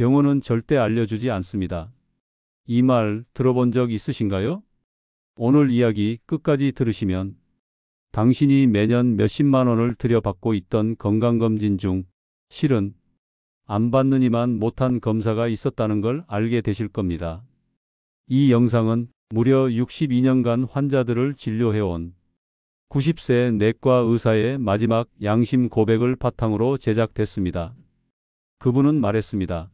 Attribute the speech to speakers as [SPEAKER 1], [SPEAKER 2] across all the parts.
[SPEAKER 1] 병원은 절대 알려주지 않습니다. 이 말 들어본 적 있으신가요? 오늘 이야기 끝까지 들으시면 당신이 매년 몇십만 원을 들여받고 있던 건강검진 중 실은 안 받느니만 못한 검사가 있었다는 걸 알게 되실 겁니다. 이 영상은 무려 62년간 환자들을 진료해온 90세 내과 의사의 마지막 양심 고백을 바탕으로 제작됐습니다. 그분은 말했습니다.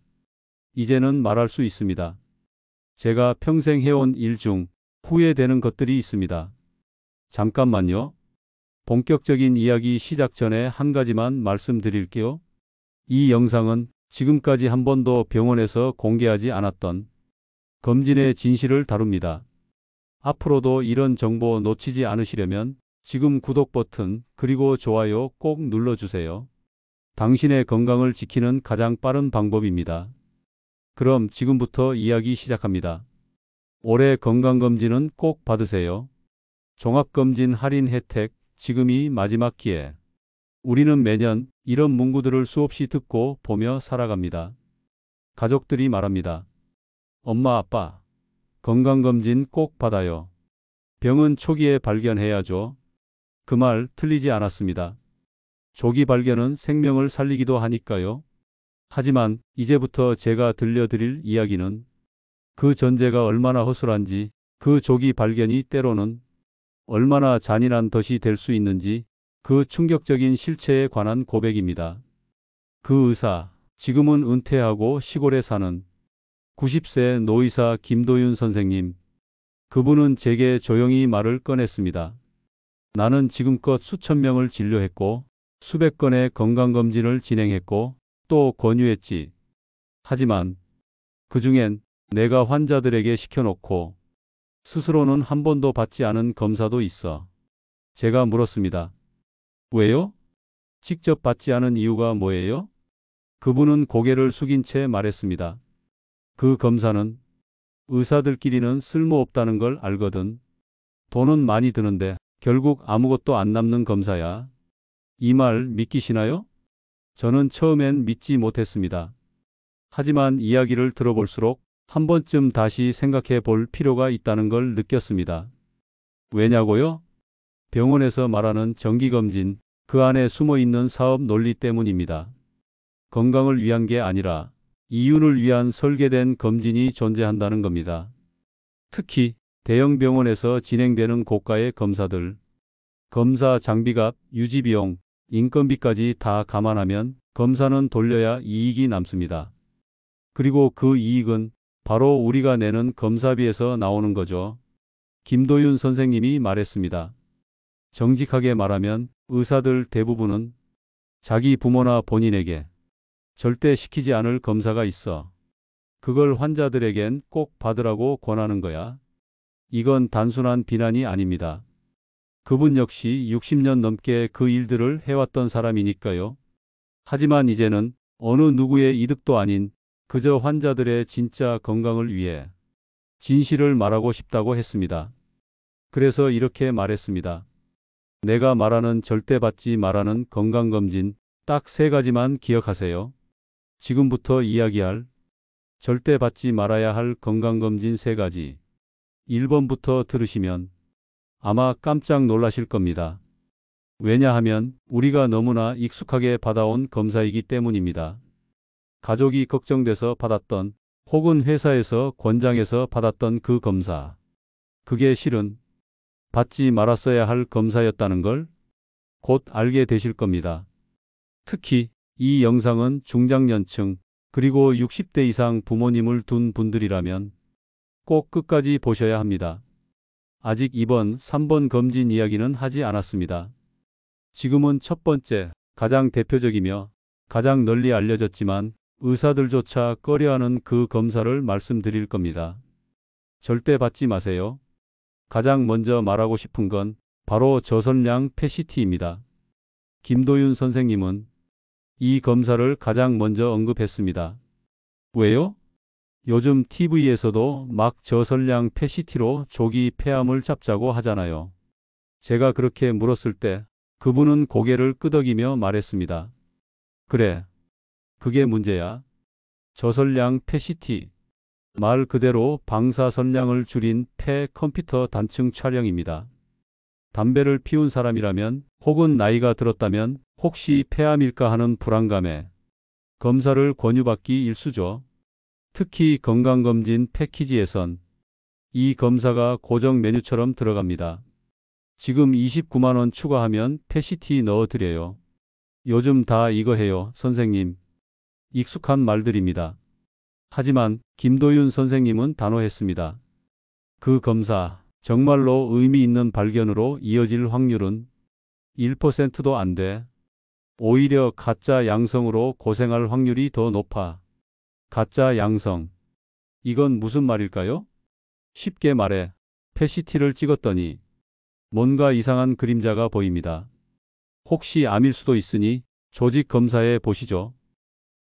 [SPEAKER 1] 이제는 말할 수 있습니다. 제가 평생 해온 일 중 후회되는 것들이 있습니다. 잠깐만요. 본격적인 이야기 시작 전에 한 가지만 말씀드릴게요. 이 영상은 지금까지 한 번도 병원에서 공개하지 않았던 검진의 진실을 다룹니다. 앞으로도 이런 정보 놓치지 않으시려면 지금 구독 버튼 그리고 좋아요 꼭 눌러주세요. 당신의 건강을 지키는 가장 빠른 방법입니다. 그럼 지금부터 이야기 시작합니다. 올해 건강검진은 꼭 받으세요. 종합검진 할인 혜택, 지금이 마지막 기회. 우리는 매년 이런 문구들을 수없이 듣고 보며 살아갑니다. 가족들이 말합니다. 엄마, 아빠, 건강검진 꼭 받아요. 병은 초기에 발견해야죠. 그 말 틀리지 않았습니다. 조기 발견은 생명을 살리기도 하니까요. 하지만 이제부터 제가 들려드릴 이야기는 그 전제가 얼마나 허술한지, 그 조기 발견이 때로는 얼마나 잔인한 덫이 될 수 있는지 그 충격적인 실체에 관한 고백입니다. 그 의사, 지금은 은퇴하고 시골에 사는 90세 노의사 김도윤 선생님. 그분은 제게 조용히 말을 꺼냈습니다. 나는 지금껏 수천 명을 진료했고 수백 건의 건강검진을 진행했고 또 권유했지. 하지만 그 중엔 내가 환자들에게 시켜놓고 스스로는 한 번도 받지 않은 검사도 있어. 제가 물었습니다. 왜요? 직접 받지 않은 이유가 뭐예요? 그분은 고개를 숙인 채 말했습니다. 그 검사는 의사들끼리는 쓸모없다는 걸 알거든. 돈은 많이 드는데 결국 아무것도 안 남는 검사야. 이 말 믿기시나요? 저는 처음엔 믿지 못했습니다. 하지만 이야기를 들어볼수록 한 번쯤 다시 생각해 볼 필요가 있다는 걸 느꼈습니다. 왜냐고요? 병원에서 말하는 정기검진, 그 안에 숨어 있는 사업 논리 때문입니다. 건강을 위한 게 아니라 이윤을 위한 설계된 검진이 존재한다는 겁니다. 특히 대형 병원에서 진행되는 고가의 검사들, 검사 장비값, 유지비용, 인건비까지 다 감안하면 검사는 돌려야 이익이 남습니다. 그리고 그 이익은 바로 우리가 내는 검사비에서 나오는 거죠. 김도윤 선생님이 말했습니다. 정직하게 말하면 의사들 대부분은 자기 부모나 본인에게 절대 시키지 않을 검사가 있어. 그걸 환자들에겐 꼭 받으라고 권하는 거야. 이건 단순한 비난이 아닙니다. 그분 역시 60년 넘게 그 일들을 해왔던 사람이니까요. 하지만 이제는 어느 누구의 이득도 아닌 그저 환자들의 진짜 건강을 위해 진실을 말하고 싶다고 했습니다. 그래서 이렇게 말했습니다. 내가 말하는 절대 받지 말라는 건강검진 딱 세 가지만 기억하세요. 지금부터 이야기할 절대 받지 말아야 할 건강검진 세 가지. 1번부터 들으시면 아마 깜짝 놀라실 겁니다. 왜냐하면 우리가 너무나 익숙하게 받아온 검사이기 때문입니다. 가족이 걱정돼서 받았던 혹은 회사에서 권장해서 받았던 그 검사. 그게 실은 받지 말았어야 할 검사였다는 걸 곧 알게 되실 겁니다. 특히 이 영상은 중장년층 그리고 60대 이상 부모님을 둔 분들이라면 꼭 끝까지 보셔야 합니다. 아직 2번, 3번 검진 이야기는 하지 않았습니다. 지금은 첫 번째, 가장 대표적이며 가장 널리 알려졌지만 의사들조차 꺼려하는 그 검사를 말씀드릴 겁니다. 절대 받지 마세요. 가장 먼저 말하고 싶은 건 바로 저선량 PET-CT입니다. 김도윤 선생님은 이 검사를 가장 먼저 언급했습니다. 왜요? 요즘 TV에서도 막 저선량 PET-CT로 조기 폐암을 잡자고 하잖아요. 제가 그렇게 물었을 때 그분은 고개를 끄덕이며 말했습니다. 그래, 그게 문제야. 저설량 PET-CT. 말 그대로 방사선량을 줄인 폐 컴퓨터 단층 촬영입니다. 담배를 피운 사람이라면 혹은 나이가 들었다면 혹시 폐암일까 하는 불안감에 검사를 권유받기 일쑤죠. 특히 건강검진 패키지에선 이 검사가 고정 메뉴처럼 들어갑니다. 지금 29만 원 추가하면 PET-CT 넣어드려요. 요즘 다 이거 해요, 선생님. 익숙한 말들입니다. 하지만 김도윤 선생님은 단호했습니다. 그 검사, 정말로 의미 있는 발견으로 이어질 확률은 1%도 안 돼. 오히려 가짜 양성으로 고생할 확률이 더 높아. 가짜 양성. 이건 무슨 말일까요? 쉽게 말해 PET-CT를 찍었더니 뭔가 이상한 그림자가 보입니다. 혹시 암일 수도 있으니 조직 검사해 보시죠.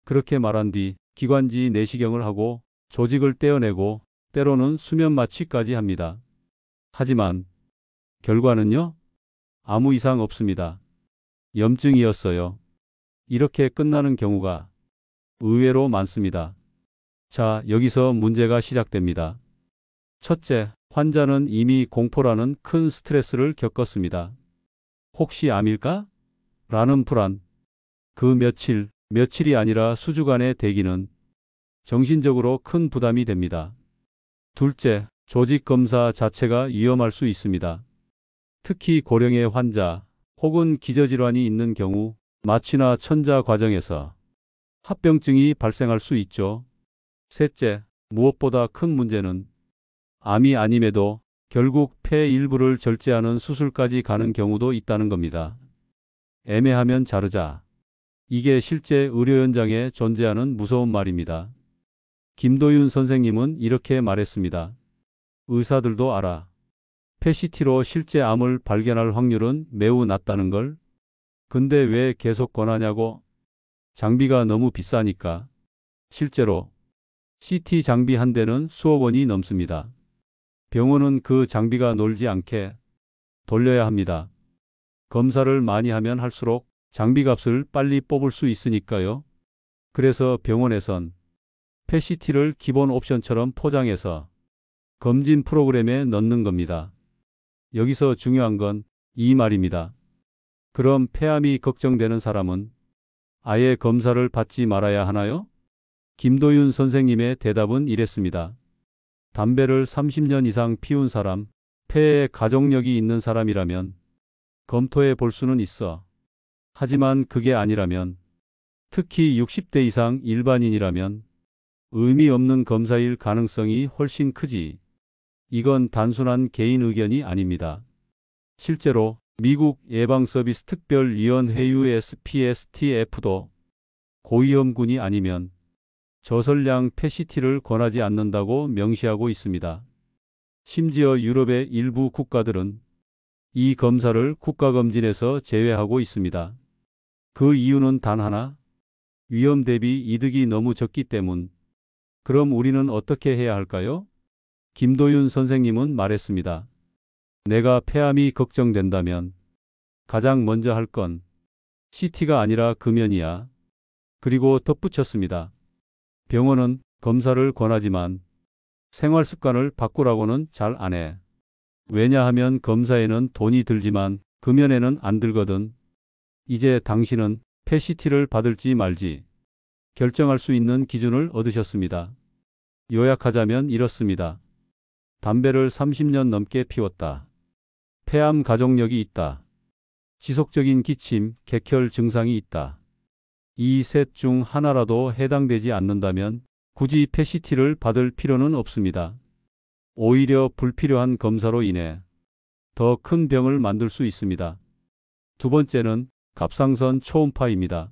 [SPEAKER 1] 그렇게 말한 뒤 기관지 내시경을 하고 조직을 떼어내고 때로는 수면 마취까지 합니다. 하지만 결과는요? 아무 이상 없습니다. 염증이었어요. 이렇게 끝나는 경우가 의외로 많습니다. 자, 여기서 문제가 시작됩니다. 첫째, 환자는 이미 공포라는 큰 스트레스를 겪었습니다. 혹시 암일까? 라는 불안. 그 며칠이 아니라 수주간의 대기는 정신적으로 큰 부담이 됩니다. 둘째, 조직 검사 자체가 위험할 수 있습니다. 특히 고령의 환자 혹은 기저질환이 있는 경우 마취나 천자 과정에서 합병증이 발생할 수 있죠. 셋째, 무엇보다 큰 문제는 암이 아님에도 결국 폐 일부를 절제하는 수술까지 가는 경우도 있다는 겁니다. 애매하면 자르자. 이게 실제 의료 현장에 존재하는 무서운 말입니다. 김도윤 선생님은 이렇게 말했습니다. 의사들도 알아. PET-CT로 실제 암을 발견할 확률은 매우 낮다는 걸. 근데 왜 계속 권하냐고? 장비가 너무 비싸니까. 실제로 CT 장비 한 대는 수억 원이 넘습니다. 병원은 그 장비가 놀지 않게 돌려야 합니다. 검사를 많이 하면 할수록 장비값을 빨리 뽑을 수 있으니까요. 그래서 병원에선 PET-CT를 기본 옵션처럼 포장해서 검진 프로그램에 넣는 겁니다. 여기서 중요한 건 이 말입니다. 그럼 폐암이 걱정되는 사람은 아예 검사를 받지 말아야 하나요? 김도윤 선생님의 대답은 이랬습니다. 담배를 30년 이상 피운 사람, 폐에 가족력이 있는 사람이라면 검토해 볼 수는 있어. 하지만 그게 아니라면, 특히 60대 이상 일반인이라면 의미 없는 검사일 가능성이 훨씬 크지. 이건 단순한 개인 의견이 아닙니다. 실제로 미국 예방서비스 특별위원회 USPSTF도 고위험군이 아니면 저설량 PET-CT를 권하지 않는다고 명시하고 있습니다. 심지어 유럽의 일부 국가들은 이 검사를 국가검진에서 제외하고 있습니다. 그 이유는 단 하나, 위험 대비 이득이 너무 적기 때문. 그럼 우리는 어떻게 해야 할까요? 김도윤 선생님은 말했습니다. 내가 폐암이 걱정된다면 가장 먼저 할 건 CT가 아니라 금연이야. 그리고 덧붙였습니다. 병원은 검사를 권하지만 생활 습관을 바꾸라고는 잘 안 해. 왜냐하면 검사에는 돈이 들지만 금연에는 안 들거든. 이제 당신은 PET-CT를 받을지 말지 결정할 수 있는 기준을 얻으셨습니다. 요약하자면 이렇습니다. 담배를 30년 넘게 피웠다. 폐암 가족력이 있다. 지속적인 기침, 객혈 증상이 있다. 이 셋 중 하나라도 해당되지 않는다면 굳이 PET-CT를 받을 필요는 없습니다. 오히려 불필요한 검사로 인해 더 큰 병을 만들 수 있습니다. 두 번째는 갑상선 초음파입니다.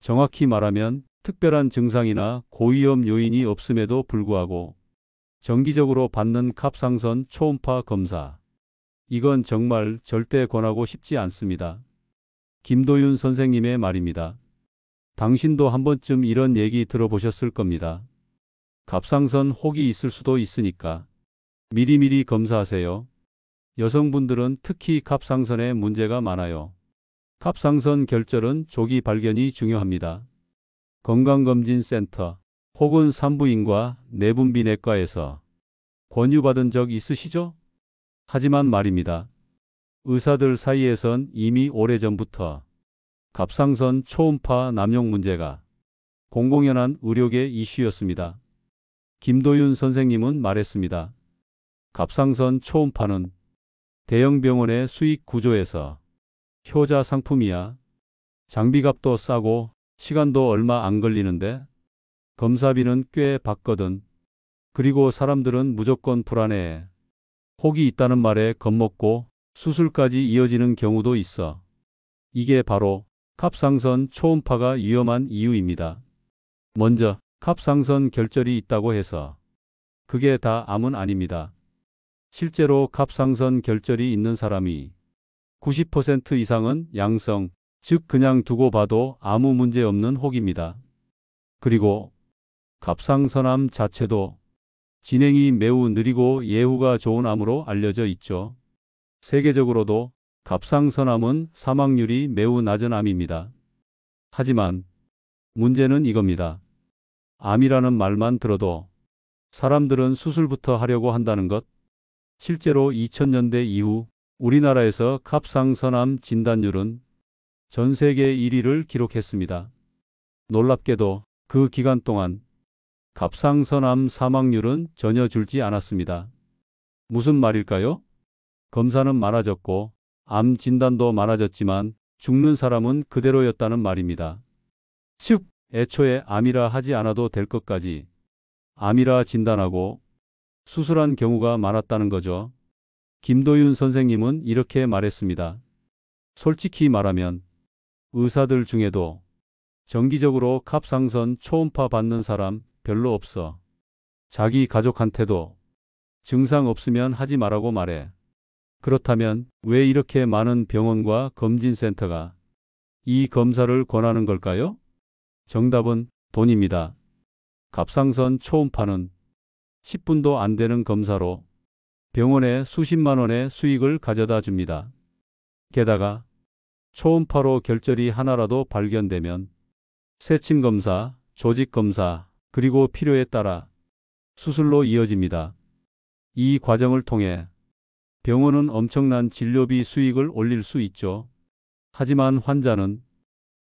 [SPEAKER 1] 정확히 말하면 특별한 증상이나 고위험 요인이 없음에도 불구하고 정기적으로 받는 갑상선 초음파 검사. 이건 정말 절대 권하고 싶지 않습니다. 김도윤 선생님의 말입니다. 당신도 한 번쯤 이런 얘기 들어보셨을 겁니다. 갑상선 혹이 있을 수도 있으니까 미리미리 검사하세요. 여성분들은 특히 갑상선에 문제가 많아요. 갑상선 결절은 조기 발견이 중요합니다. 건강검진센터 혹은 산부인과 내분비내과에서 권유받은 적 있으시죠? 하지만 말입니다. 의사들 사이에선 이미 오래전부터 갑상선 초음파 남용 문제가 공공연한 의료계 이슈였습니다. 김도윤 선생님은 말했습니다. 갑상선 초음파는 대형 병원의 수익 구조에서 효자 상품이야. 장비값도 싸고 시간도 얼마 안 걸리는데 검사비는 꽤 받거든. 그리고 사람들은 무조건 불안해해. 혹이 있다는 말에 겁먹고 수술까지 이어지는 경우도 있어. 이게 바로 갑상선 초음파가 위험한 이유입니다. 먼저 갑상선 결절이 있다고 해서 그게 다 암은 아닙니다. 실제로 갑상선 결절이 있는 사람이 90% 이상은 양성, 즉 그냥 두고 봐도 아무 문제 없는 혹입니다. 그리고 갑상선암 자체도 진행이 매우 느리고 예후가 좋은 암으로 알려져 있죠. 세계적으로도 갑상선암은 사망률이 매우 낮은 암입니다. 하지만 문제는 이겁니다. 암이라는 말만 들어도 사람들은 수술부터 하려고 한다는 것. 실제로 2000년대 이후 우리나라에서 갑상선암 진단율은 전 세계 1위를 기록했습니다. 놀랍게도 그 기간 동안 갑상선암 사망률은 전혀 줄지 않았습니다. 무슨 말일까요? 검사는 많아졌고 암 진단도 많아졌지만 죽는 사람은 그대로였다는 말입니다. 즉, 애초에 암이라 하지 않아도 될 것까지 암이라 진단하고 수술한 경우가 많았다는 거죠. 김도윤 선생님은 이렇게 말했습니다. 솔직히 말하면 의사들 중에도 정기적으로 갑상선 초음파 받는 사람 별로 없어. 자기 가족한테도 증상 없으면 하지 말라고 말해. 그렇다면 왜 이렇게 많은 병원과 검진센터가 이 검사를 권하는 걸까요? 정답은 돈입니다. 갑상선 초음파는 10분도 안 되는 검사로 병원에 수십만 원의 수익을 가져다 줍니다. 게다가 초음파로 결절이 하나라도 발견되면 세침 검사, 조직 검사, 그리고 필요에 따라 수술로 이어집니다. 이 과정을 통해 병원은 엄청난 진료비 수익을 올릴 수 있죠. 하지만 환자는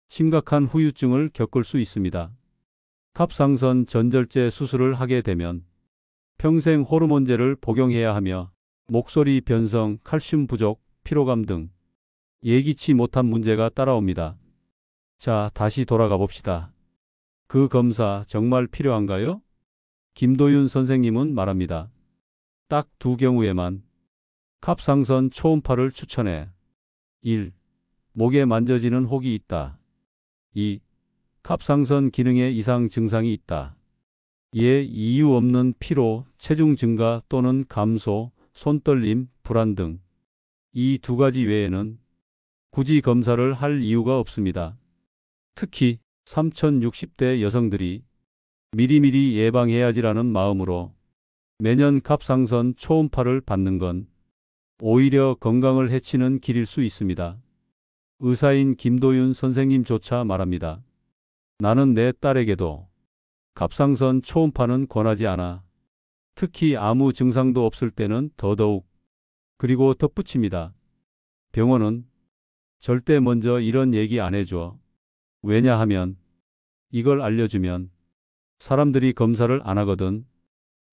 [SPEAKER 1] 심각한 후유증을 겪을 수 있습니다. 갑상선 전절제 수술을 하게 되면 평생 호르몬제를 복용해야 하며 목소리 변성, 칼슘 부족, 피로감 등 예기치 못한 문제가 따라옵니다. 자, 다시 돌아가 봅시다. 그 검사 정말 필요한가요? 김도윤 선생님은 말합니다. 딱 두 경우에만 갑상선 초음파를 추천해. 1. 목에 만져지는 혹이 있다. 2. 갑상선 기능에 이상 증상이 있다. 예, 이유 없는 피로, 체중 증가 또는 감소, 손떨림, 불안 등 이 두 가지 외에는 굳이 검사를 할 이유가 없습니다. 특히 3060대 여성들이 미리미리 예방해야지라는 마음으로 매년 갑상선 초음파를 받는 건 오히려 건강을 해치는 길일 수 있습니다. 의사인 김도윤 선생님조차 말합니다. 나는 내 딸에게도 갑상선 초음파는 권하지 않아. 특히 아무 증상도 없을 때는 더더욱. 그리고 덧붙입니다. 병원은 절대 먼저 이런 얘기 안 해줘. 왜냐하면 이걸 알려주면 사람들이 검사를 안 하거든.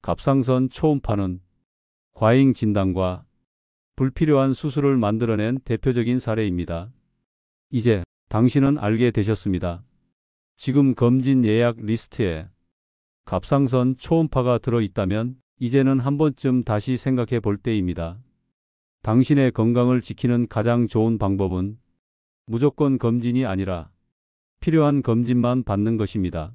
[SPEAKER 1] 갑상선 초음파는 과잉 진단과 불필요한 수술을 만들어낸 대표적인 사례입니다. 이제 당신은 알게 되셨습니다. 지금 검진 예약 리스트에 갑상선 초음파가 들어있다면 이제는 한 번쯤 다시 생각해 볼 때입니다. 당신의 건강을 지키는 가장 좋은 방법은 무조건 검진이 아니라 필요한 검진만 받는 것입니다.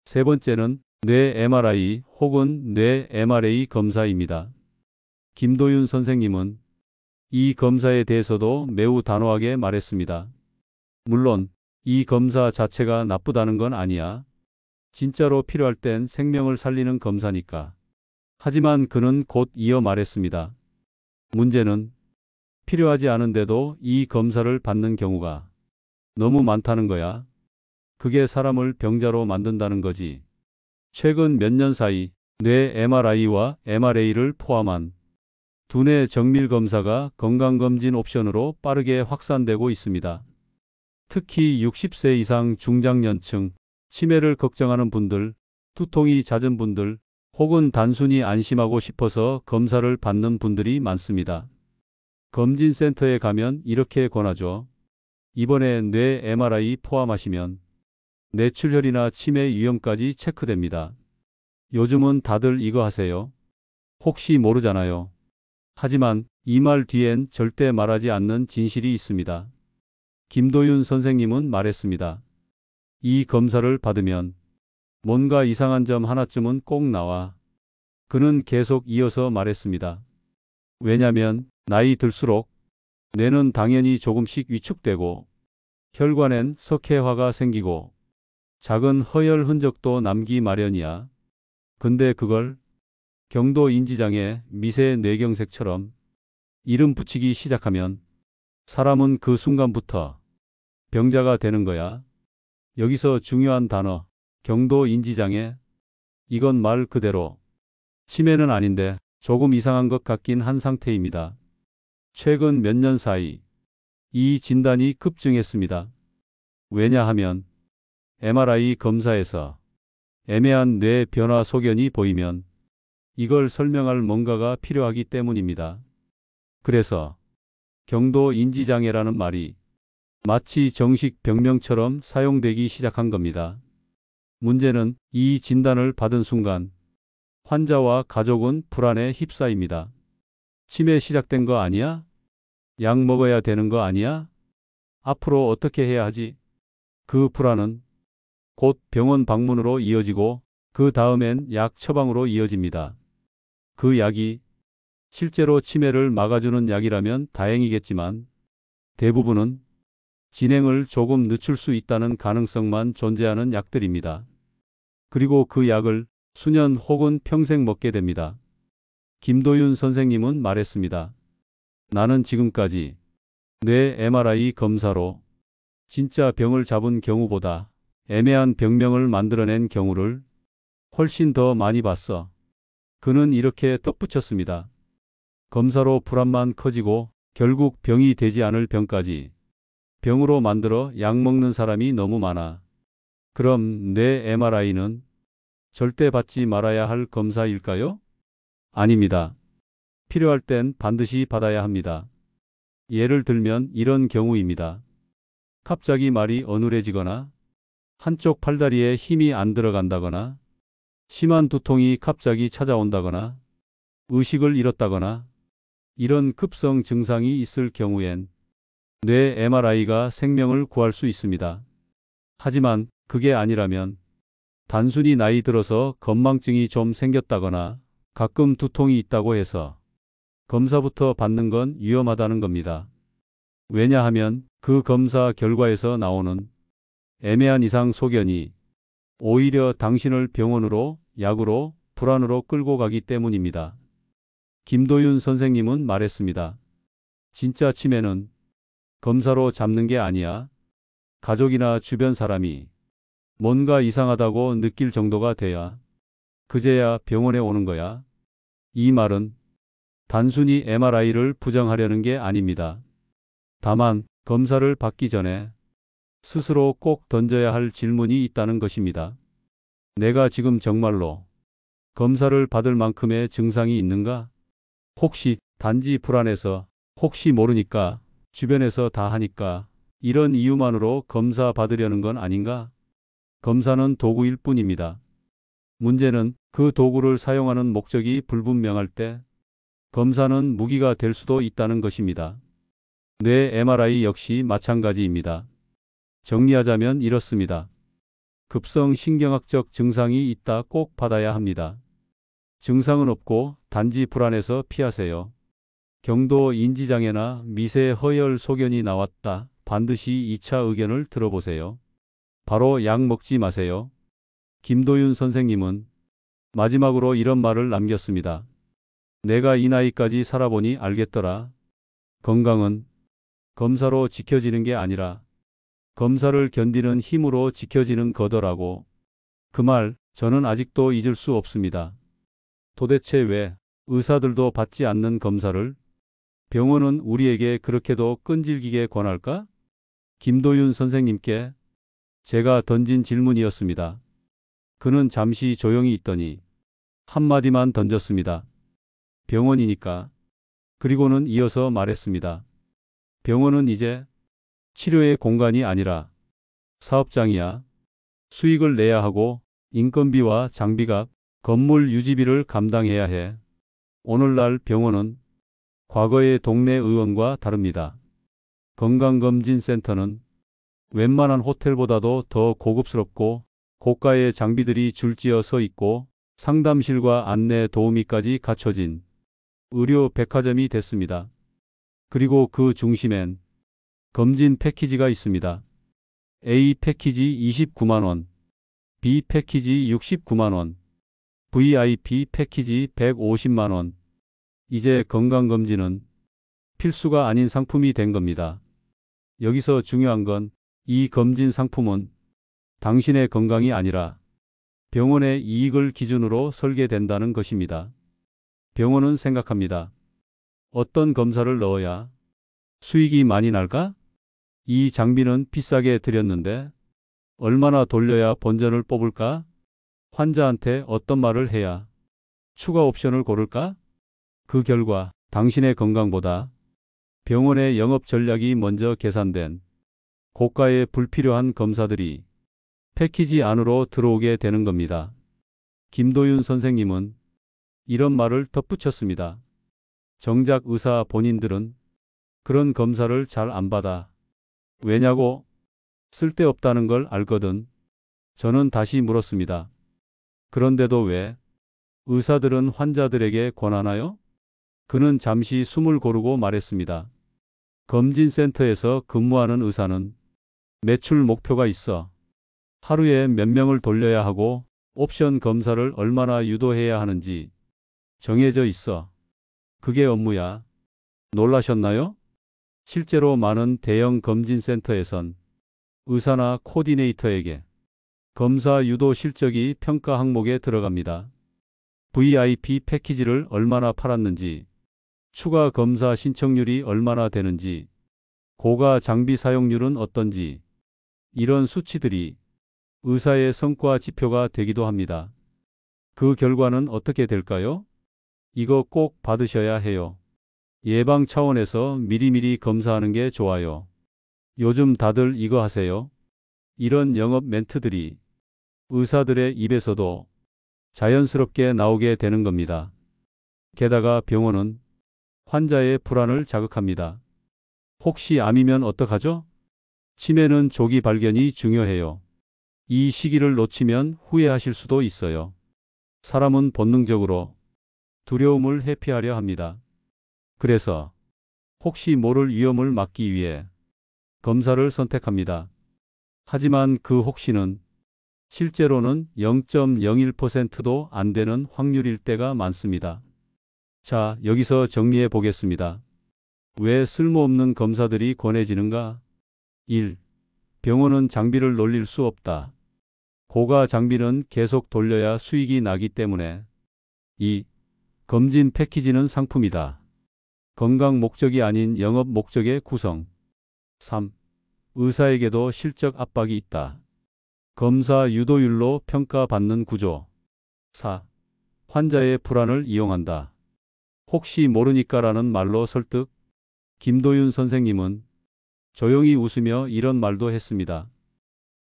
[SPEAKER 1] 세 번째는 뇌 MRI 혹은 뇌 MRA 검사입니다. 김도윤 선생님은 이 검사에 대해서도 매우 단호하게 말했습니다. 물론 이 검사 자체가 나쁘다는 건 아니야. 진짜로 필요할 땐 생명을 살리는 검사니까. 하지만 그는 곧 이어 말했습니다. 문제는 필요하지 않은데도 이 검사를 받는 경우가 너무 많다는 거야. 그게 사람을 병자로 만든다는 거지. 최근 몇 년 사이 뇌 MRI와 MRA를 포함한 두뇌 정밀 검사가 건강검진 옵션으로 빠르게 확산되고 있습니다. 특히 60세 이상 중장년층, 치매를 걱정하는 분들, 두통이 잦은 분들, 혹은 단순히 안심하고 싶어서 검사를 받는 분들이 많습니다. 검진센터에 가면 이렇게 권하죠. 이번에 뇌 MRI 포함하시면 뇌출혈이나 치매 위험까지 체크됩니다. 요즘은 다들 이거 하세요. 혹시 모르잖아요. 하지만 이 말 뒤엔 절대 말하지 않는 진실이 있습니다. 김도윤 선생님은 말했습니다. 이 검사를 받으면 뭔가 이상한 점 하나쯤은 꼭 나와. 그는 계속 이어서 말했습니다. 왜냐면 나이 들수록 뇌는 당연히 조금씩 위축되고 혈관엔 석회화가 생기고 작은 허혈 흔적도 남기 마련이야. 근데 그걸 경도 인지장애, 미세 뇌경색처럼 이름 붙이기 시작하면 사람은 그 순간부터 병자가 되는 거야. 여기서 중요한 단어, 경도 인지장애. 이건 말 그대로 치매는 아닌데 조금 이상한 것 같긴 한 상태입니다. 최근 몇 년 사이 이 진단이 급증했습니다. 왜냐하면 MRI 검사에서 애매한 뇌 변화 소견이 보이면 이걸 설명할 뭔가가 필요하기 때문입니다. 그래서 경도 인지장애라는 말이 마치 정식 병명처럼 사용되기 시작한 겁니다. 문제는 이 진단을 받은 순간 환자와 가족은 불안에 휩싸입니다. 치매 시작된 거 아니야? 약 먹어야 되는 거 아니야? 앞으로 어떻게 해야 하지? 그 불안은 곧 병원 방문으로 이어지고 그 다음엔 약 처방으로 이어집니다. 그 약이 실제로 치매를 막아주는 약이라면 다행이겠지만 대부분은 진행을 조금 늦출 수 있다는 가능성만 존재하는 약들입니다. 그리고 그 약을 수년 혹은 평생 먹게 됩니다. 김도윤 선생님은 말했습니다. 나는 지금까지 뇌 MRI 검사로 진짜 병을 잡은 경우보다 애매한 병명을 만들어낸 경우를 훨씬 더 많이 봤어. 그는 이렇게 덧붙였습니다. 검사로 불안만 커지고 결국 병이 되지 않을 병까지 병으로 만들어 약 먹는 사람이 너무 많아. 그럼 뇌 MRI는 절대 받지 말아야 할 검사일까요? 아닙니다. 필요할 땐 반드시 받아야 합니다. 예를 들면 이런 경우입니다. 갑자기 말이 어눌해지거나 한쪽 팔다리에 힘이 안 들어간다거나 심한 두통이 갑자기 찾아온다거나 의식을 잃었다거나 이런 급성 증상이 있을 경우엔 뇌 MRI가 생명을 구할 수 있습니다. 하지만 그게 아니라면 단순히 나이 들어서 건망증이 좀 생겼다거나 가끔 두통이 있다고 해서 검사부터 받는 건 위험하다는 겁니다. 왜냐하면 그 검사 결과에서 나오는 애매한 이상 소견이 오히려 당신을 병원으로, 약으로, 불안으로 끌고 가기 때문입니다. 김도윤 선생님은 말했습니다. 진짜 치매는 검사로 잡는 게 아니야. 가족이나 주변 사람이 뭔가 이상하다고 느낄 정도가 돼야 그제야 병원에 오는 거야. 이 말은 단순히 MRI를 부정하려는 게 아닙니다. 다만 검사를 받기 전에 스스로 꼭 던져야 할 질문이 있다는 것입니다. 내가 지금 정말로 검사를 받을 만큼의 증상이 있는가? 혹시 단지 불안해서, 혹시 모르니까, 주변에서 다 하니까 이런 이유만으로 검사 받으려는 건 아닌가? 검사는 도구일 뿐입니다. 문제는 그 도구를 사용하는 목적이 불분명할 때 검사는 무기가 될 수도 있다는 것입니다. 뇌 MRI 역시 마찬가지입니다. 정리하자면 이렇습니다. 급성 신경학적 증상이 있다 꼭 받아야 합니다. 증상은 없고 단지 불안해서 피하세요. 경도 인지장애나 미세 허혈 소견이 나왔다. 반드시 2차 의견을 들어보세요. 바로 약 먹지 마세요. 김도윤 선생님은 마지막으로 이런 말을 남겼습니다. 내가 이 나이까지 살아보니 알겠더라. 건강은 검사로 지켜지는 게 아니라 검사를 견디는 힘으로 지켜지는 거더라고. 그 말 저는 아직도 잊을 수 없습니다. 도대체 왜 의사들도 받지 않는 검사를 병원은 우리에게 그렇게도 끈질기게 권할까? 김도윤 선생님께 제가 던진 질문이었습니다. 그는 잠시 조용히 있더니 한마디만 던졌습니다. 병원이니까. 그리고는 이어서 말했습니다. 병원은 이제 치료의 공간이 아니라 사업장이야. 수익을 내야 하고 인건비와 장비값, 건물 유지비를 감당해야 해. 오늘날 병원은 과거의 동네 의원과 다릅니다. 건강검진센터는 웬만한 호텔보다도 더 고급스럽고 고가의 장비들이 줄지어 서 있고 상담실과 안내 도우미까지 갖춰진 의료 백화점이 됐습니다. 그리고 그 중심엔 검진 패키지가 있습니다. A 패키지 29만 원, B 패키지 69만 원, VIP 패키지 150만 원. 이제 건강검진은 필수가 아닌 상품이 된 겁니다. 여기서 중요한 건 이 검진 상품은 당신의 건강이 아니라 병원의 이익을 기준으로 설계된다는 것입니다. 병원은 생각합니다. 어떤 검사를 넣어야 수익이 많이 날까? 이 장비는 비싸게 들였는데 얼마나 돌려야 본전을 뽑을까? 환자한테 어떤 말을 해야 추가 옵션을 고를까? 그 결과 당신의 건강보다 병원의 영업 전략이 먼저 계산된 고가의 불필요한 검사들이 패키지 안으로 들어오게 되는 겁니다. 김도윤 선생님은 이런 말을 덧붙였습니다. 정작 의사 본인들은 그런 검사를 잘 안 받아. 왜냐고? 쓸데없다는 걸 알거든. 저는 다시 물었습니다. 그런데도 왜 의사들은 환자들에게 권하나요? 그는 잠시 숨을 고르고 말했습니다. 검진센터에서 근무하는 의사는 매출 목표가 있어. 하루에 몇 명을 돌려야 하고 옵션 검사를 얼마나 유도해야 하는지 정해져 있어. 그게 업무야. 놀라셨나요? 실제로 많은 대형 검진센터에선 의사나 코디네이터에게 검사 유도 실적이 평가 항목에 들어갑니다. VIP 패키지를 얼마나 팔았는지, 추가 검사 신청률이 얼마나 되는지, 고가 장비 사용률은 어떤지, 이런 수치들이 의사의 성과 지표가 되기도 합니다. 그 결과는 어떻게 될까요? 이거 꼭 받으셔야 해요. 예방 차원에서 미리미리 검사하는 게 좋아요. 요즘 다들 이거 하세요. 이런 영업 멘트들이 의사들의 입에서도 자연스럽게 나오게 되는 겁니다. 게다가 병원은 환자의 불안을 자극합니다. 혹시 암이면 어떡하죠? 치매는 조기 발견이 중요해요. 이 시기를 놓치면 후회하실 수도 있어요. 사람은 본능적으로 두려움을 회피하려 합니다. 그래서 혹시 모를 위험을 막기 위해 검사를 선택합니다. 하지만 그 혹시는 실제로는 0.01%도 안 되는 확률일 때가 많습니다. 자, 여기서 정리해 보겠습니다. 왜 쓸모없는 검사들이 권해지는가? 1. 병원은 장비를 놀릴 수 없다. 고가 장비는 계속 돌려야 수익이 나기 때문에. 2. 검진 패키지는 상품이다. 건강 목적이 아닌 영업 목적의 구성. 3. 의사에게도 실적 압박이 있다. 검사 유도율로 평가받는 구조. 4. 환자의 불안을 이용한다. 혹시 모르니까라는 말로 설득. 김도윤 선생님은 조용히 웃으며 이런 말도 했습니다.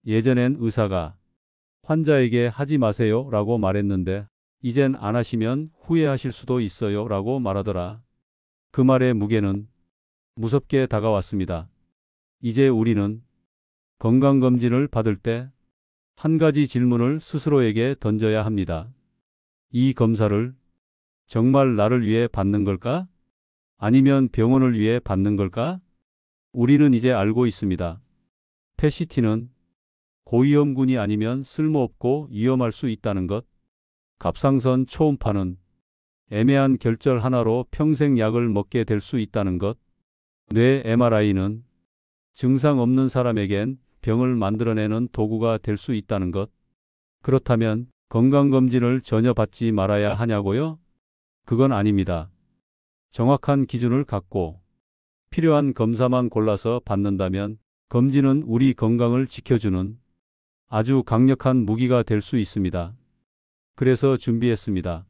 [SPEAKER 1] 예전엔 의사가 환자에게 하지 마세요 라고 말했는데 이젠 안 하시면 후회하실 수도 있어요 라고 말하더라. 그 말의 무게는 무섭게 다가왔습니다. 이제 우리는 건강검진을 받을 때 한 가지 질문을 스스로에게 던져야 합니다. 이 검사를 정말 나를 위해 받는 걸까? 아니면 병원을 위해 받는 걸까? 우리는 이제 알고 있습니다. 패시티는 고위험군이 아니면 쓸모없고 위험할 수 있다는 것. 갑상선 초음파는 애매한 결절 하나로 평생 약을 먹게 될 수 있다는 것. 뇌 MRI는 증상 없는 사람에겐 병을 만들어내는 도구가 될 수 있다는 것. 그렇다면 건강검진을 전혀 받지 말아야 하냐고요? 그건 아닙니다. 정확한 기준을 갖고 필요한 검사만 골라서 받는다면 검진은 우리 건강을 지켜주는 아주 강력한 무기가 될 수 있습니다. 그래서 준비했습니다.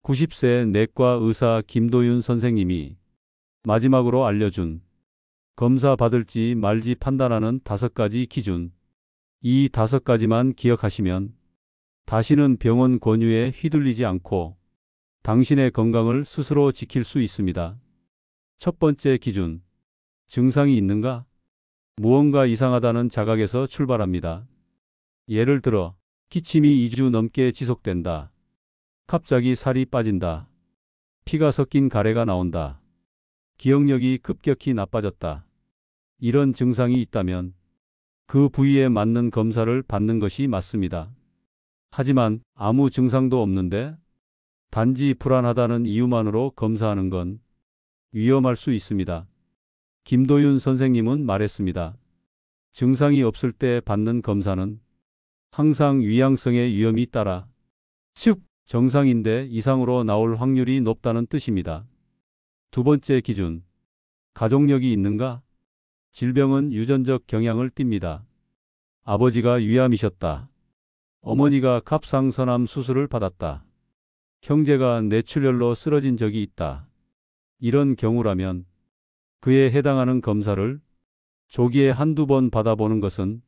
[SPEAKER 1] 90세 내과 의사 김도윤 선생님이 마지막으로 알려준 검사 받을지 말지 판단하는 5가지 기준. 이 5가지만 기억하시면 다시는 병원 권유에 휘둘리지 않고 당신의 건강을 스스로 지킬 수 있습니다. 첫 번째 기준. 증상이 있는가? 무언가 이상하다는 자각에서 출발합니다. 예를 들어 기침이 2주 넘게 지속된다. 갑자기 살이 빠진다. 피가 섞인 가래가 나온다. 기억력이 급격히 나빠졌다. 이런 증상이 있다면 그 부위에 맞는 검사를 받는 것이 맞습니다. 하지만 아무 증상도 없는데 단지 불안하다는 이유만으로 검사하는 건 위험할 수 있습니다. 김도윤 선생님은 말했습니다. 증상이 없을 때 받는 검사는 항상 위양성의 위험이 따라, 즉 정상인데 이상으로 나올 확률이 높다는 뜻입니다. 두 번째 기준. 가족력이 있는가? 질병은 유전적 경향을 띱니다. 아버지가 위암이셨다. 어머니가 갑상선암 수술을 받았다. 형제가 뇌출혈로 쓰러진 적이 있다. 이런 경우라면 그에 해당하는 검사를 조기에 한두 번 받아보는 것은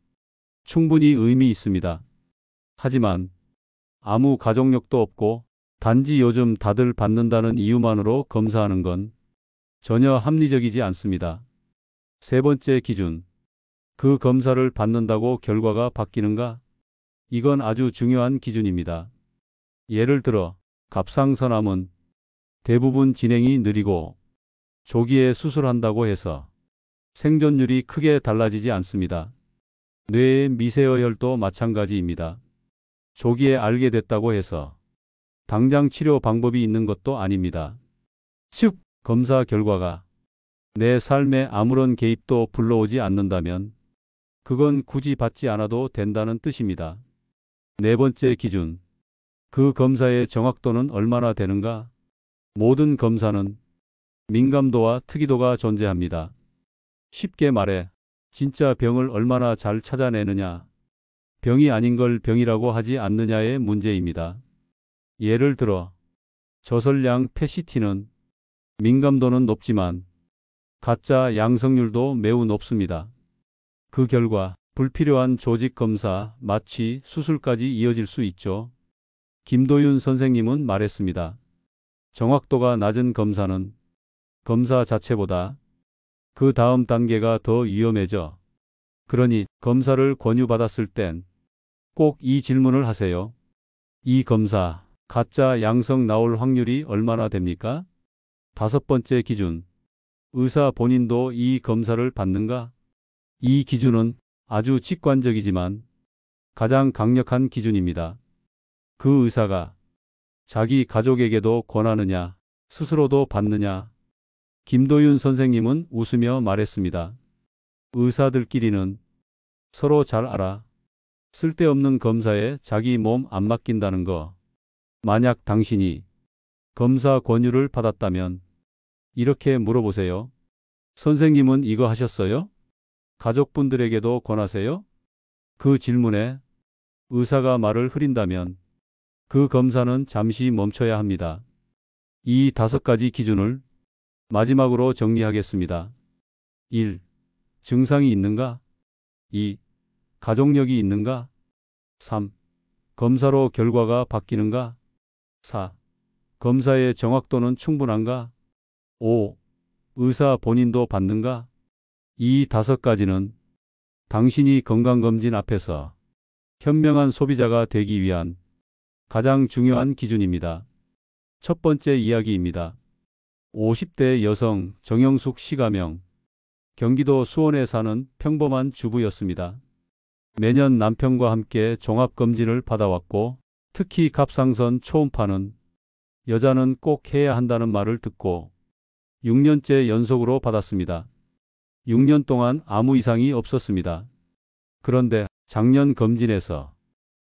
[SPEAKER 1] 충분히 의미 있습니다. 하지만 아무 가족력도 없고 단지 요즘 다들 받는다는 이유만으로 검사하는 건 전혀 합리적이지 않습니다. 세 번째 기준. 그 검사를 받는다고 결과가 바뀌는가? 이건 아주 중요한 기준입니다. 예를 들어 갑상선암은 대부분 진행이 느리고 조기에 수술한다고 해서 생존율이 크게 달라지지 않습니다. 뇌의 미세어혈도 마찬가지입니다. 조기에 알게 됐다고 해서 당장 치료 방법이 있는 것도 아닙니다. 즉, 검사 결과가 내 삶에 아무런 개입도 불러오지 않는다면 그건 굳이 받지 않아도 된다는 뜻입니다. 네 번째 기준. 그 검사의 정확도는 얼마나 되는가? 모든 검사는 민감도와 특이도가 존재합니다. 쉽게 말해 진짜 병을 얼마나 잘 찾아내느냐, 병이 아닌 걸 병이라고 하지 않느냐의 문제입니다. 예를 들어 저설량 패시티는 민감도는 높지만 가짜 양성률도 매우 높습니다. 그 결과 불필요한 조직 검사, 마취, 수술까지 이어질 수 있죠. 김도윤 선생님은 말했습니다. 정확도가 낮은 검사는 검사 자체보다 그 다음 단계가 더 위험해져. 그러니 검사를 권유받았을 땐 꼭 이 질문을 하세요. 이 검사, 가짜 양성 나올 확률이 얼마나 됩니까? 다섯 번째 기준. 의사 본인도 이 검사를 받는가? 이 기준은 아주 직관적이지만 가장 강력한 기준입니다. 그 의사가 자기 가족에게도 권하느냐, 스스로도 받느냐? 김도윤 선생님은 웃으며 말했습니다. 의사들끼리는 서로 잘 알아. 쓸데없는 검사에 자기 몸 안 맡긴다는 거. 만약 당신이 검사 권유를 받았다면 이렇게 물어보세요. 선생님은 이거 하셨어요? 가족분들에게도 권하세요? 그 질문에 의사가 말을 흐린다면 그 검사는 잠시 멈춰야 합니다. 이 5가지 기준을 마지막으로 정리하겠습니다. 1. 증상이 있는가? 2. 가족력이 있는가? 3. 검사로 결과가 바뀌는가? 4. 검사의 정확도는 충분한가? 5. 의사 본인도 받는가? 이 5가지는 당신이 건강검진 앞에서 현명한 소비자가 되기 위한 가장 중요한 기준입니다. 첫 번째 이야기입니다. 50대 여성 정영숙 씨 가명. 경기도 수원에 사는 평범한 주부였습니다. 매년 남편과 함께 종합검진을 받아왔고 특히 갑상선 초음파는 여자는 꼭 해야 한다는 말을 듣고 6년째 연속으로 받았습니다. 6년 동안 아무 이상이 없었습니다. 그런데 작년 검진에서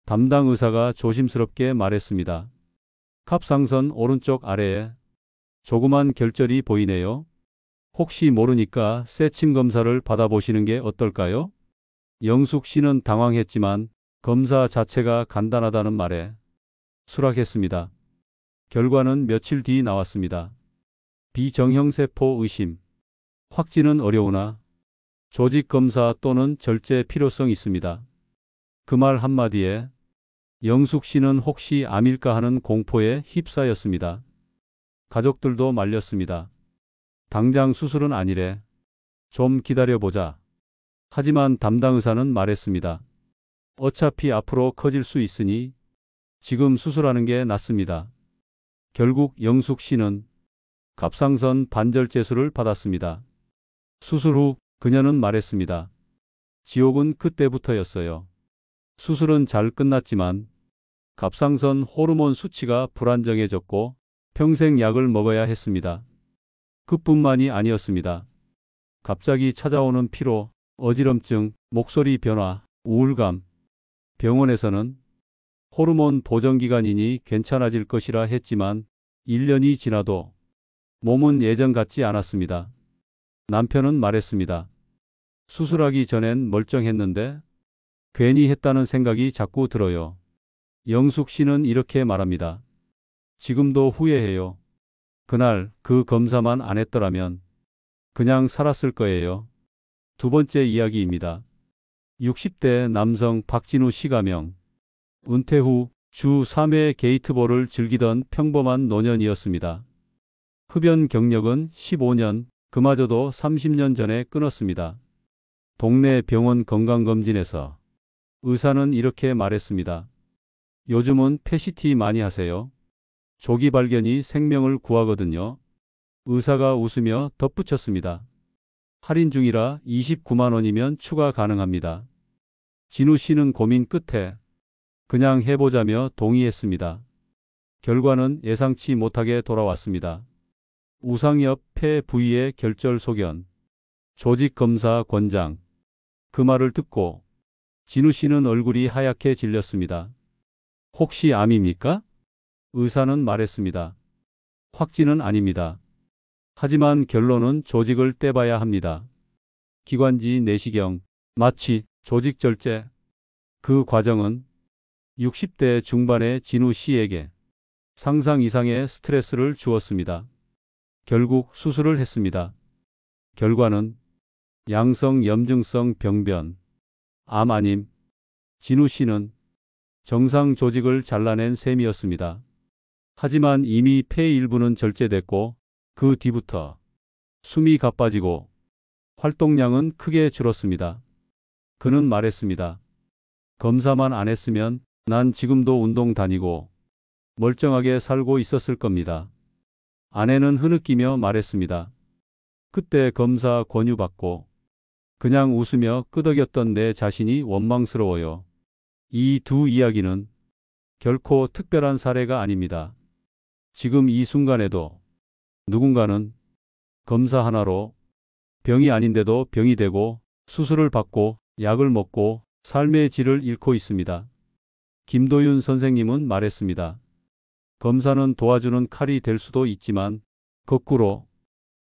[SPEAKER 1] 담당 의사가 조심스럽게 말했습니다. 갑상선 오른쪽 아래에 조그만 결절이 보이네요. 혹시 모르니까 세침 검사를 받아보시는 게 어떨까요? 영숙 씨는 당황했지만 검사 자체가 간단하다는 말에 수락했습니다. 결과는 며칠 뒤 나왔습니다. 비정형세포 의심. 확진은 어려우나 조직 검사 또는 절제 필요성 있습니다. 그 말 한마디에 영숙 씨는 혹시 암일까 하는 공포에 휩싸였습니다. 가족들도 말렸습니다. 당장 수술은 아니래. 좀 기다려보자. 하지만 담당 의사는 말했습니다. 어차피 앞으로 커질 수 있으니 지금 수술하는 게 낫습니다. 결국 영숙 씨는 갑상선 반절제술을 받았습니다. 수술 후 그녀는 말했습니다. 지옥은 그때부터였어요. 수술은 잘 끝났지만 갑상선 호르몬 수치가 불안정해졌고 평생 약을 먹어야 했습니다. 그뿐만이 아니었습니다. 갑자기 찾아오는 피로, 어지럼증, 목소리 변화, 우울감. 병원에서는 호르몬 보정기간이니 괜찮아질 것이라 했지만 1년이 지나도 몸은 예전 같지 않았습니다. 남편은 말했습니다. 수술하기 전엔 멀쩡했는데 괜히 했다는 생각이 자꾸 들어요. 영숙 씨는 이렇게 말합니다. 지금도 후회해요. 그날 그 검사만 안 했더라면 그냥 살았을 거예요. 두 번째 이야기입니다. 60대 남성 박진우 씨 가명. 은퇴 후 주 3회 게이트볼을 즐기던 평범한 노년이었습니다. 흡연 경력은 15년, 그마저도 30년 전에 끊었습니다. 동네 병원 건강검진에서 의사는 이렇게 말했습니다. 요즘은 패시티 많이 하세요. 조기 발견이 생명을 구하거든요. 의사가 웃으며 덧붙였습니다. 할인 중이라 29만 원이면 추가 가능합니다. 진우 씨는 고민 끝에 그냥 해보자며 동의했습니다. 결과는 예상치 못하게 돌아왔습니다. 우상엽 폐 부위의 결절 소견. 조직 검사 권장. 그 말을 듣고 진우 씨는 얼굴이 하얗게 질렸습니다. 혹시 암입니까? 의사는 말했습니다. 확진은 아닙니다. 하지만 결론은 조직을 떼봐야 합니다. 기관지 내시경, 마취, 조직 절제. 그 과정은 60대 중반의 진우 씨에게 상상 이상의 스트레스를 주었습니다. 결국 수술을 했습니다. 결과는 양성 염증성 병변, 암 아님. 진우 씨는 정상 조직을 잘라낸 셈이었습니다. 하지만 이미 폐 일부는 절제됐고 그 뒤부터 숨이 가빠지고 활동량은 크게 줄었습니다. 그는 말했습니다. 검사만 안 했으면 난 지금도 운동 다니고 멀쩡하게 살고 있었을 겁니다. 아내는 흐느끼며 말했습니다. 그때 검사 권유받고 그냥 웃으며 끄덕였던 내 자신이 원망스러워요. 이 두 이야기는 결코 특별한 사례가 아닙니다. 지금 이 순간에도 누군가는 검사 하나로 병이 아닌데도 병이 되고 수술을 받고 약을 먹고 삶의 질을 잃고 있습니다. 김도윤 선생님은 말했습니다. 검사는 도와주는 칼이 될 수도 있지만 거꾸로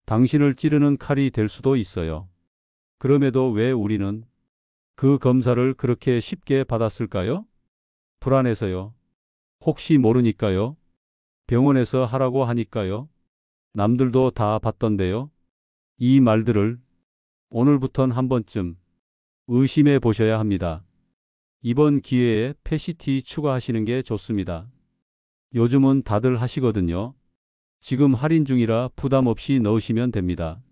[SPEAKER 1] 당신을 찌르는 칼이 될 수도 있어요. 그럼에도 왜 우리는 그 검사를 그렇게 쉽게 받았을까요? 불안해서요. 혹시 모르니까요. 병원에서 하라고 하니까요. 남들도 다 받던데요. 이 말들을 오늘부턴 한 번쯤 의심해 보셔야 합니다. 이번 기회에 패시티 추가하시는 게 좋습니다. 요즘은 다들 하시거든요. 지금 할인 중이라 부담 없이 넣으시면 됩니다.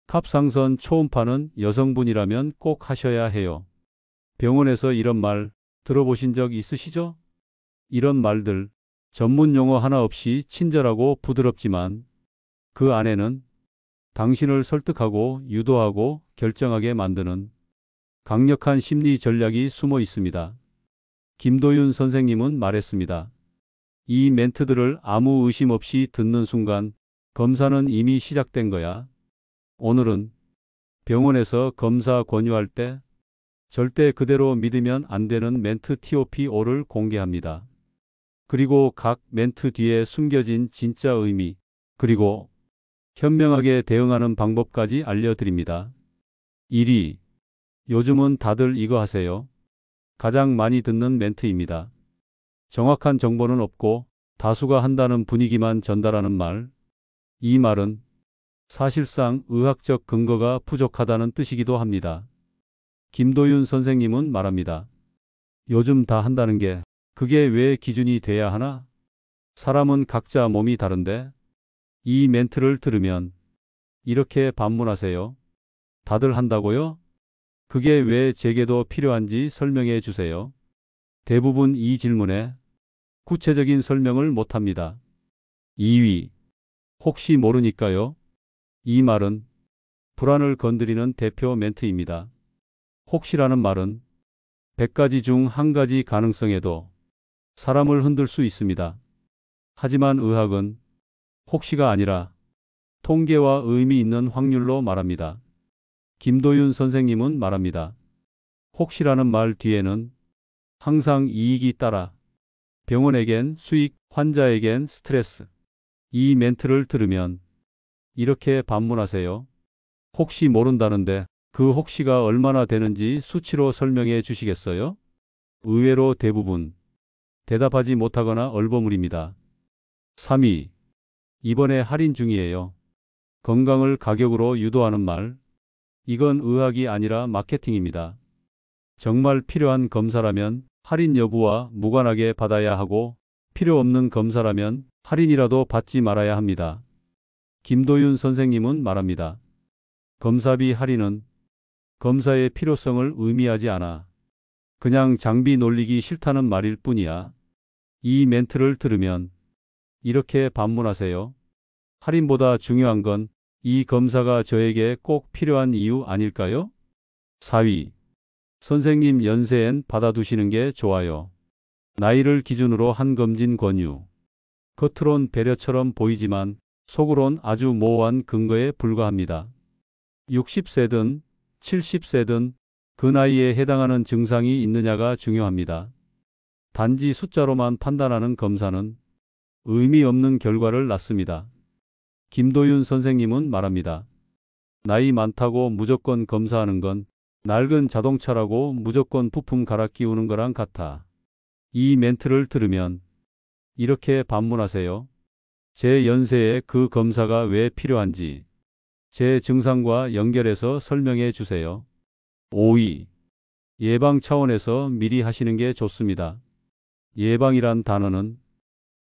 [SPEAKER 1] 갑상선 초음파는 여성분이라면 꼭 하셔야 해요. 병원에서 이런 말 들어보신 적 있으시죠? 이런 말들 전문 용어 하나 없이 친절하고 부드럽지만 그 안에는 당신을 설득하고 유도하고 결정하게 만드는 강력한 심리 전략이 숨어 있습니다. 김도윤 선생님은 말했습니다. 이 멘트들을 아무 의심 없이 듣는 순간 검사는 이미 시작된 거야. 오늘은 병원에서 검사 권유할 때 절대 그대로 믿으면 안 되는 멘트 TOP5를 공개합니다. 그리고 각 멘트 뒤에 숨겨진 진짜 의미, 그리고 현명하게 대응하는 방법까지 알려드립니다. 1위. 요즘은 다들 이거 하세요. 가장 많이 듣는 멘트입니다. 정확한 정보는 없고 다수가 한다는 분위기만 전달하는 말. 이 말은 사실상 의학적 근거가 부족하다는 뜻이기도 합니다. 김도윤 선생님은 말합니다. 요즘 다 한다는 게 그게 왜 기준이 돼야 하나? 사람은 각자 몸이 다른데 이 멘트를 들으면 이렇게 반문하세요. 다들 한다고요? 그게 왜 제게도 필요한지 설명해 주세요. 대부분 이 질문에 구체적인 설명을 못합니다. 2위. 혹시 모르니까요. 이 말은 불안을 건드리는 대표 멘트입니다. 혹시라는 말은 100가지 중 한 가지 가능성에도 사람을 흔들 수 있습니다. 하지만 의학은 혹시가 아니라 통계와 의미 있는 확률로 말합니다. 김도윤 선생님은 말합니다. 혹시라는 말 뒤에는 항상 이익이 따라 병원에겐 수익, 환자에겐 스트레스. 이 멘트를 들으면 이렇게 반문하세요. 혹시 모른다는데 그 혹시가 얼마나 되는지 수치로 설명해 주시겠어요? 의외로 대부분 대답하지 못하거나 얼버무립니다. 3위. 이번에 할인 중이에요. 건강을 가격으로 유도하는 말. 이건 의학이 아니라 마케팅입니다. 정말 필요한 검사라면 할인 여부와 무관하게 받아야 하고 필요 없는 검사라면 할인이라도 받지 말아야 합니다. 김도윤 선생님은 말합니다. 검사비 할인은 검사의 필요성을 의미하지 않아. 그냥 장비 놀리기 싫다는 말일 뿐이야. 이 멘트를 들으면 이렇게 반문하세요. 할인보다 중요한 건 이 검사가 저에게 꼭 필요한 이유 아닐까요? 4위. 선생님 연세엔 받아두시는 게 좋아요. 나이를 기준으로 한 검진 권유. 겉으론 배려처럼 보이지만 속으론 아주 모호한 근거에 불과합니다. 60세든 70세든 그 나이에 해당하는 증상이 있느냐가 중요합니다. 단지 숫자로만 판단하는 검사는 의미 없는 결과를 낳습니다. 김도윤 선생님은 말합니다. 나이 많다고 무조건 검사하는 건 낡은 자동차라고 무조건 부품 갈아 끼우는 거랑 같아. 이 멘트를 들으면 이렇게 반문하세요. 제 연세에 그 검사가 왜 필요한지 제 증상과 연결해서 설명해 주세요. 5위. 예방 차원에서 미리 하시는 게 좋습니다. 예방이란 단어는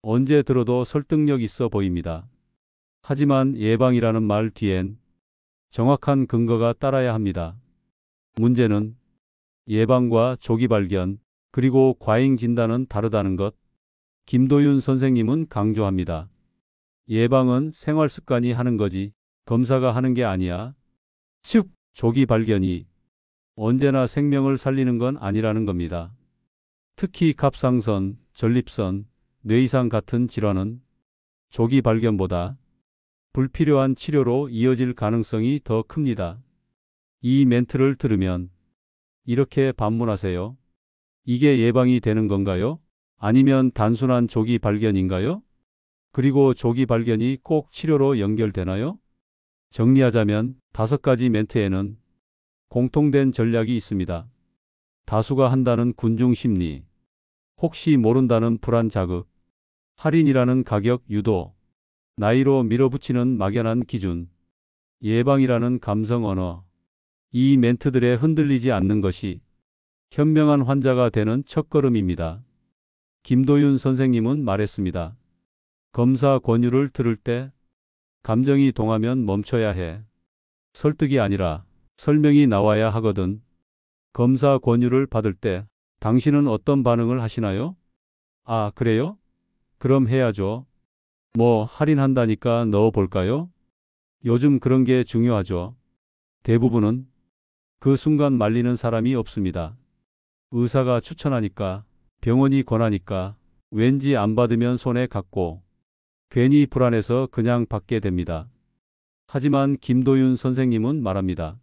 [SPEAKER 1] 언제 들어도 설득력 있어 보입니다. 하지만 예방이라는 말 뒤엔 정확한 근거가 따라야 합니다. 문제는 예방과 조기 발견, 그리고 과잉 진단은 다르다는 것. 김도윤 선생님은 강조합니다. 예방은 생활 습관이 하는 거지 검사가 하는 게 아니야. 즉, 조기 발견이 언제나 생명을 살리는 건 아니라는 겁니다. 특히 갑상선, 전립선, 뇌이상 같은 질환은 조기 발견보다 불필요한 치료로 이어질 가능성이 더 큽니다. 이 멘트를 들으면 이렇게 반문하세요. 이게 예방이 되는 건가요? 아니면 단순한 조기 발견인가요? 그리고 조기 발견이 꼭 치료로 연결되나요? 정리하자면 5가지 멘트에는 공통된 전략이 있습니다. 다수가 한다는 군중 심리, 혹시 모른다는 불안 자극, 할인이라는 가격 유도, 나이로 밀어붙이는 막연한 기준, 예방이라는 감성 언어. 이 멘트들에 흔들리지 않는 것이 현명한 환자가 되는 첫걸음입니다. 김도윤 선생님은 말했습니다. 검사 권유를 들을 때 감정이 동하면 멈춰야 해. 설득이 아니라 설명이 나와야 하거든. 검사 권유를 받을 때 당신은 어떤 반응을 하시나요? 아, 그래요? 그럼 해야죠. 뭐 할인한다니까 넣어볼까요? 요즘 그런 게 중요하죠. 대부분은 그 순간 말리는 사람이 없습니다. 의사가 추천하니까, 병원이 권하니까, 왠지 안 받으면 손해 갔고, 괜히 불안해서 그냥 받게 됩니다. 하지만 김도윤 선생님은 말합니다.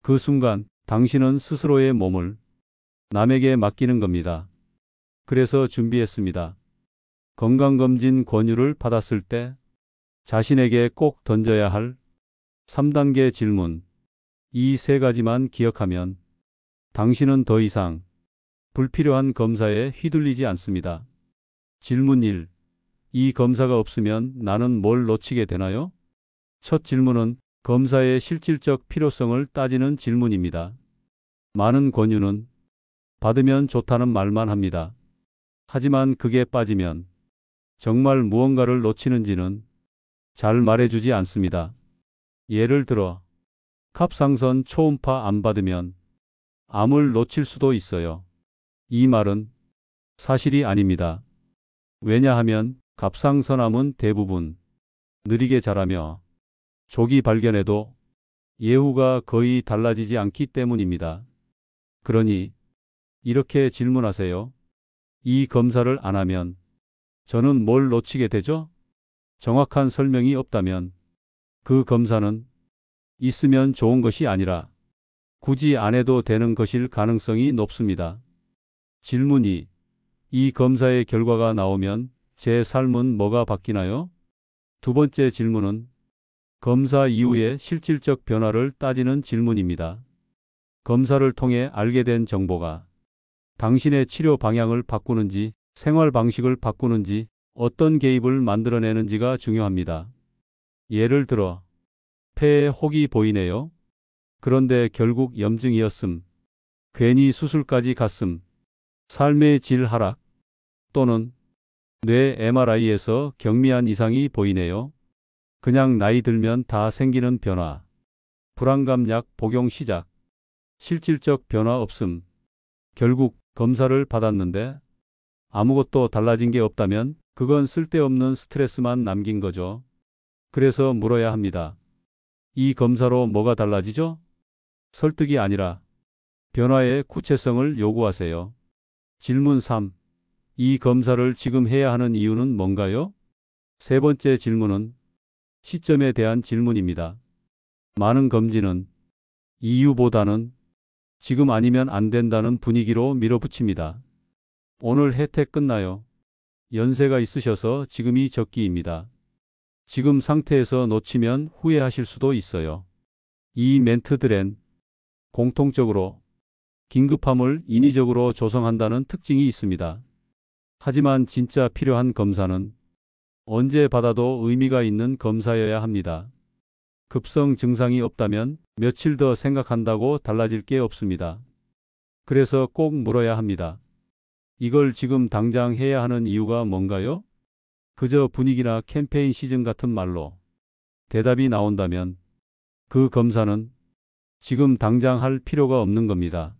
[SPEAKER 1] 그 순간 당신은 스스로의 몸을 남에게 맡기는 겁니다. 그래서 준비했습니다. 건강검진 권유를 받았을 때 자신에게 꼭 던져야 할 3단계 질문. 이 세 가지만 기억하면 당신은 더 이상 불필요한 검사에 휘둘리지 않습니다. 질문 1. 이 검사가 없으면 나는 뭘 놓치게 되나요? 첫 질문은 검사의 실질적 필요성을 따지는 질문입니다. 많은 권유는 받으면 좋다는 말만 합니다. 하지만 그게 빠지면 정말 무언가를 놓치는지는 잘 말해주지 않습니다. 예를 들어 갑상선 초음파 안 받으면 암을 놓칠 수도 있어요. 이 말은 사실이 아닙니다. 왜냐하면 갑상선암은 대부분 느리게 자라며 조기 발견해도 예후가 거의 달라지지 않기 때문입니다. 그러니 이렇게 질문하세요. 이 검사를 안 하면 저는 뭘 놓치게 되죠? 정확한 설명이 없다면 그 검사는 있으면 좋은 것이 아니라 굳이 안 해도 되는 것일 가능성이 높습니다. 질문 2. 이 검사의 결과가 나오면 제 삶은 뭐가 바뀌나요? 두 번째 질문은 검사 이후의 실질적 변화를 따지는 질문입니다. 검사를 통해 알게 된 정보가 당신의 치료 방향을 바꾸는지, 생활 방식을 바꾸는지, 어떤 개입을 만들어내는지가 중요합니다. 예를 들어 폐에 혹이 보이네요. 그런데 결국 염증이었음. 괜히 수술까지 갔음. 삶의 질 하락. 또는 뇌 MRI에서 경미한 이상이 보이네요. 그냥 나이 들면 다 생기는 변화. 불안감 약 복용 시작. 실질적 변화 없음. 결국 검사를 받았는데 아무것도 달라진 게 없다면 그건 쓸데없는 스트레스만 남긴 거죠. 그래서 물어야 합니다. 이 검사로 뭐가 달라지죠? 설득이 아니라 변화의 구체성을 요구하세요. 질문 3. 이 검사를 지금 해야 하는 이유는 뭔가요? 세 번째 질문은 시점에 대한 질문입니다. 많은 검진은 이유보다는 지금 아니면 안 된다는 분위기로 밀어붙입니다. 오늘 혜택 끝나요. 연세가 있으셔서 지금이 적기입니다. 지금 상태에서 놓치면 후회하실 수도 있어요. 이 멘트들엔 공통적으로 긴급함을 인위적으로 조성한다는 특징이 있습니다. 하지만 진짜 필요한 검사는 언제 받아도 의미가 있는 검사여야 합니다. 급성 증상이 없다면 며칠 더 생각한다고 달라질 게 없습니다. 그래서 꼭 물어야 합니다. 이걸 지금 당장 해야 하는 이유가 뭔가요? 그저 분위기나 캠페인 시즌 같은 말로 대답이 나온다면 그 검사는 지금 당장 할 필요가 없는 겁니다.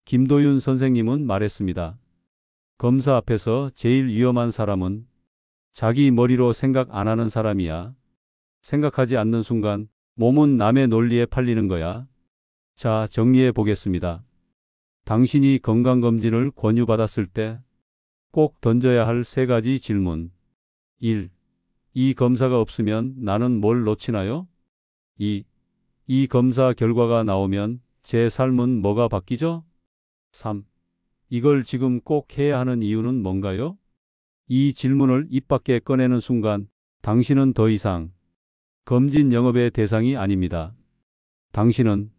[SPEAKER 1] 김도윤 선생님은 말했습니다. 검사 앞에서 제일 위험한 사람은 자기 머리로 생각 안 하는 사람이야. 생각하지 않는 순간 몸은 남의 논리에 팔리는 거야. 자, 정리해 보겠습니다. 당신이 건강검진을 권유받았을 때 꼭 던져야 할 세 가지 질문. 1. 이 검사가 없으면 나는 뭘 놓치나요? 2. 이 검사 결과가 나오면 제 삶은 뭐가 바뀌죠? 3. 이걸 지금 꼭 해야 하는 이유는 뭔가요? 이 질문을 입 밖에 꺼내는 순간 당신은 더 이상 검진 영업의 대상이 아닙니다. 당신은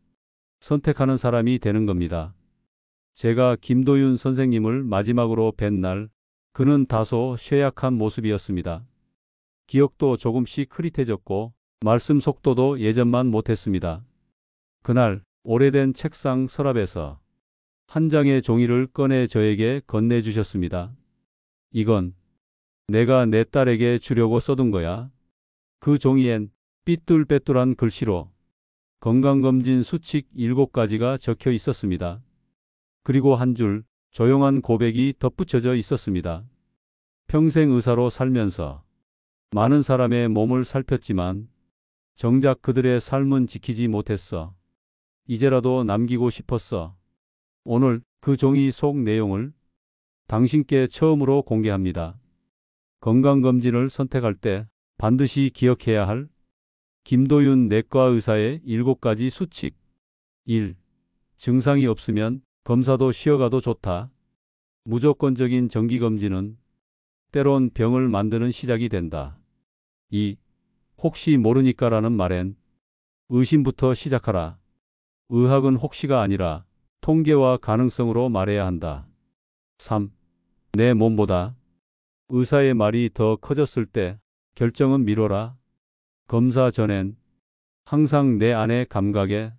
[SPEAKER 1] 선택하는 사람이 되는 겁니다. 제가 김도윤 선생님을 마지막으로 뵌 날, 그는 다소 쇠약한 모습이었습니다. 기억도 조금씩 흐릿해졌고 말씀 속도도 예전만 못했습니다. 그날 오래된 책상 서랍에서 한 장의 종이를 꺼내 저에게 건네주셨습니다. 이건 내가 내 딸에게 주려고 써둔 거야. 그 종이엔 삐뚤빼뚤한 글씨로 건강검진 수칙 7가지가 적혀 있었습니다. 그리고 한 줄 조용한 고백이 덧붙여져 있었습니다. 평생 의사로 살면서 많은 사람의 몸을 살폈지만 정작 그들의 삶은 지키지 못했어. 이제라도 남기고 싶었어. 오늘 그 종이 속 내용을 당신께 처음으로 공개합니다. 건강검진을 선택할 때 반드시 기억해야 할 김도윤 내과 의사의 7가지 수칙. 1. 증상이 없으면 검사도 쉬어가도 좋다. 무조건적인 정기검진은 때론 병을 만드는 시작이 된다. 2. 혹시 모르니까라는 말엔 의심부터 시작하라. 의학은 혹시가 아니라 통계와 가능성으로 말해야 한다. 3. 내 몸보다 의사의 말이 더 커졌을 때 결정은 미뤄라. 검사 전엔 항상 내 안의 감각에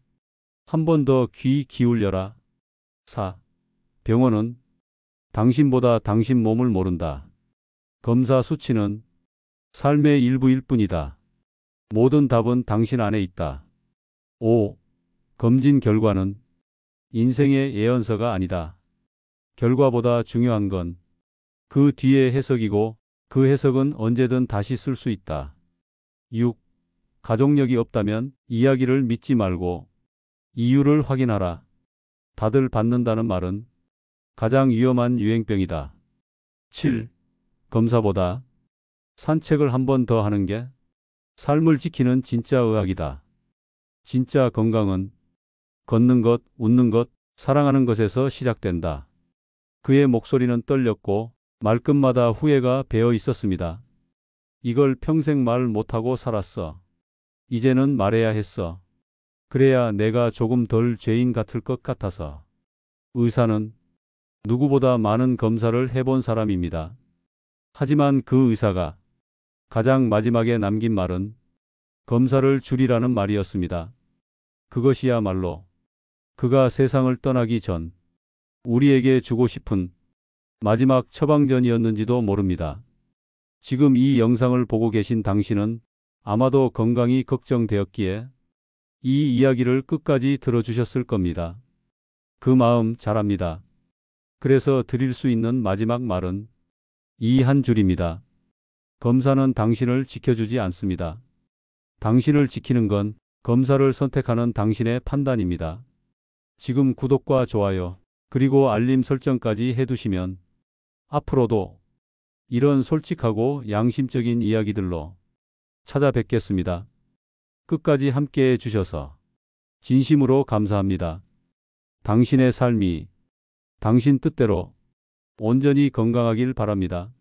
[SPEAKER 1] 한 번 더 귀 기울여라. 4. 병원은 당신보다 당신 몸을 모른다. 검사 수치는 삶의 일부일 뿐이다. 모든 답은 당신 안에 있다. 5. 검진 결과는 인생의 예언서가 아니다. 결과보다 중요한 건 그 뒤의 해석이고 그 해석은 언제든 다시 쓸 수 있다. 6. 가족력이 없다면 이야기를 믿지 말고 이유를 확인하라. 다들 받는다는 말은 가장 위험한 유행병이다. 7. 검사보다 산책을 한 번 더 하는 게 삶을 지키는 진짜 의학이다. 진짜 건강은 걷는 것, 웃는 것, 사랑하는 것에서 시작된다. 그의 목소리는 떨렸고 말끝마다 후회가 배어 있었습니다. 이걸 평생 말 못하고 살았어. 이제는 말해야 했어. 그래야 내가 조금 덜 죄인 같을 것 같아서. 의사는 누구보다 많은 검사를 해본 사람입니다. 하지만 그 의사가 가장 마지막에 남긴 말은 검사를 줄이라는 말이었습니다. 그것이야말로 그가 세상을 떠나기 전 우리에게 주고 싶은 마지막 처방전이었는지도 모릅니다. 지금 이 영상을 보고 계신 당신은 아마도 건강이 걱정되었기에 이 이야기를 끝까지 들어주셨을 겁니다. 그 마음 잘 압니다. 그래서 드릴 수 있는 마지막 말은 이 한 줄입니다. 검사는 당신을 지켜주지 않습니다. 당신을 지키는 건 검사를 선택하는 당신의 판단입니다. 지금 구독과 좋아요, 그리고 알림 설정까지 해두시면 앞으로도 이런 솔직하고 양심적인 이야기들로 찾아뵙겠습니다. 끝까지 함께해 주셔서 진심으로 감사합니다. 당신의 삶이 당신 뜻대로 온전히 건강하길 바랍니다.